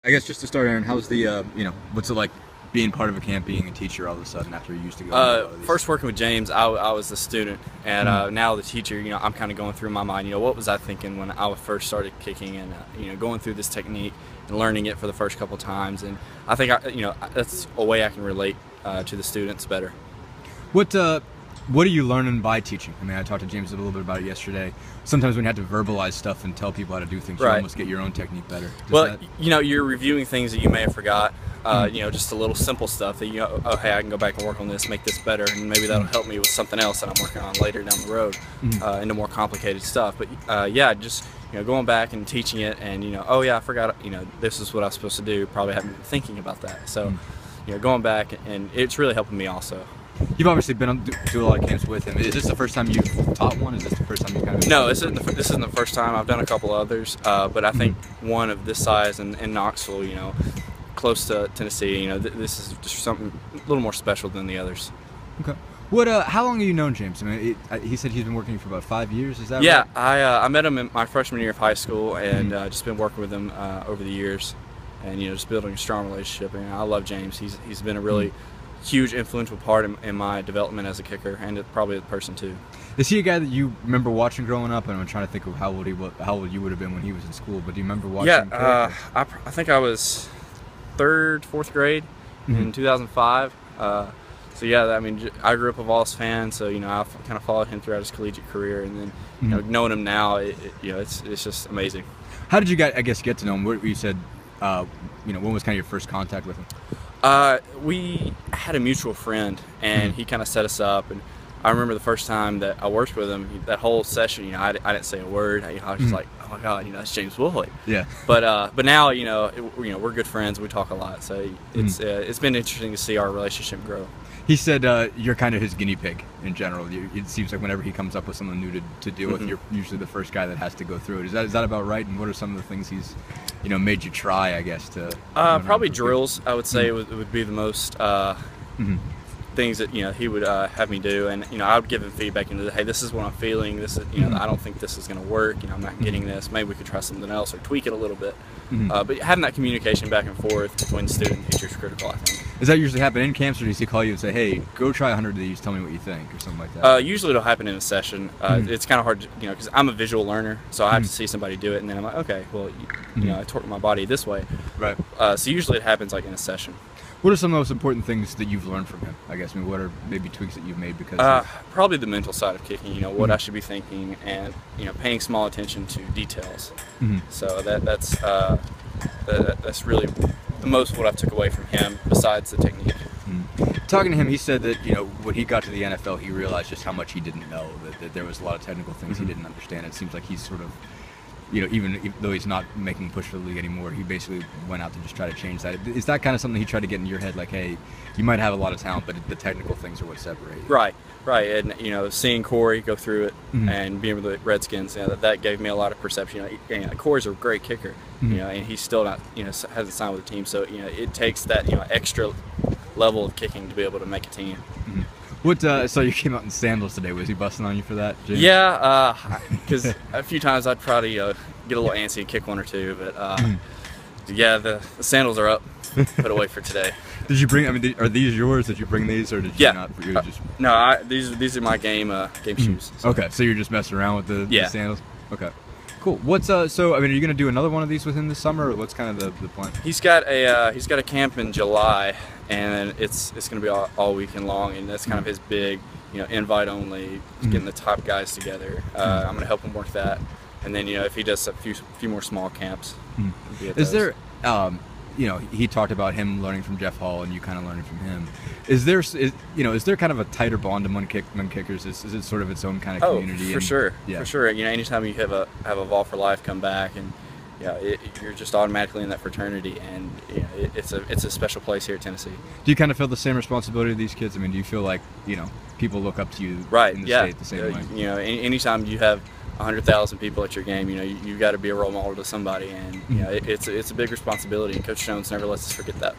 I guess just to start, Aaron, how's the what's it like being part of a camp, being a teacher all of a sudden after you used to go? To a lot of these? First working with James, I was the student, and now the teacher. I'm kind of going through my mind. What was I thinking when I first started kicking, and going through this technique and learning it for the first couple times. And I think that's a way I can relate to the students better. What are you learning by teaching? I mean, I talked to James a little bit about it yesterday. Sometimes when you have to verbalize stuff and tell people how to do things, you almost get your own technique better. You're reviewing things that you may have forgot. Just a little simple stuff that oh hey, I can go back and work on this, make this better, and maybe that'll help me with something else that I'm working on later down the road into more complicated stuff. But just going back and teaching it, and oh yeah, I forgot. This is what I was supposed to do. Probably haven't been thinking about that. So going back, and it's really helping me also. You've obviously been to a lot of camps with him. Is this the first time you've taught one? Is this the first time you kind of? No, this isn't the first time. I've done a couple others, but I think one of this size in Knoxville, close to Tennessee, this is just something a little more special than the others. Okay. How long have you known James? I mean, he said he's been working for about 5 years. Is that right? Yeah, I met him in my freshman year of high school, and just been working with him over the years, and just building a strong relationship. And I love James. He's been a really huge influential part in my development as a kicker, and probably a person too. Is he a guy that you remember watching growing up? And I'm trying to think of how old you would have been when he was in school. But do you remember watching? Yeah, I think I was third, fourth grade in 2005. So yeah, I mean, I grew up a Vols fan, so I've kind of followed him throughout his collegiate career, and then knowing him now, it's just amazing. How did you guys, I guess, get to know him? What you said, when was kind of your first contact with him? We had a mutual friend, and he kind of set us up. And I remember the first time that I worked with him, that whole session, I didn't say a word. I was just like, oh my God, that's James Wilhoit. Yeah. But now, we're good friends. We talk a lot, so it's been interesting to see our relationship grow. He said you're kind of his guinea pig in general. It seems like whenever he comes up with something new to deal with, you're usually the first guy that has to go through it. Is that about right? And what are some of the things he's made you try, I guess, to probably drills, I would say, would be the most things that he would have me do, and I would give him feedback hey, this is what I'm feeling, this is I don't think this is going to work, I'm not getting this, maybe we could try something else or tweak it a little bit. But having that communication back and forth between student and teacher is critical, I think. Does that usually happen in camps, or does he call you and say, hey, go try 100 of these, tell me what you think, or something like that? Usually it'll happen in a session. It's kind of hard to, because I'm a visual learner, so I have to see somebody do it, and then I'm like, okay, well, I torque my body this way. Right. So usually it happens like in a session. What are some of the most important things that you've learned from him? I guess, what are maybe tweaks that you've made because probably the mental side of kicking, what I should be thinking, and paying small attention to details. So that's really the most what I've took away from him besides the technique. Talking to him, he said that when he got to the NFL, he realized just how much he didn't know, that there was a lot of technical things he didn't understand. It seems like he's sort of even though he's not making push for the league anymore, he basically went out to just try to change that. Is that kind of something he tried to get in your head, like, hey, you might have a lot of talent, but the technical things are what separate you? Right. And seeing Corey go through it and being with the Redskins, that gave me a lot of perception. Corey's a great kicker, and he's still not, hasn't signed with the team. So it takes that extra level of kicking to be able to make a team. So you came out in sandals today. Was he busting on you for that, James? Yeah, because a few times I'd try to get a little antsy and kick one or two, but yeah, the sandals are up. Put away for today. Did you bring? I mean, are these yours? Did you bring these, or did you not? No, these are my game shoes. So. Okay, so you're just messing around with the sandals. Okay, cool. What's so? I mean, are you gonna do another one of these within the summer, or what's kind of the plan? He's got a camp in July, and it's gonna be all weekend long, and that's kind of his big, invite only, getting the top guys together. I'm gonna help him work that, and then if he does a few more small camps. Is there? He talked about him learning from Jeff Hall and you kind of learning from him. Is there kind of a tighter bond among kickers? Is it sort of its own kind of community? Oh, for sure. Yeah. For sure. Anytime you have a Vol for Life come back, and you're just automatically in that fraternity, and it's a special place here at Tennessee. Do you kind of feel the same responsibility to these kids? I mean, do you feel like people look up to you in the state the same way? Anytime you have 100,000 people at your game, you've got to be a role model to somebody, and it's a big responsibility, and Coach Jones never lets us forget that.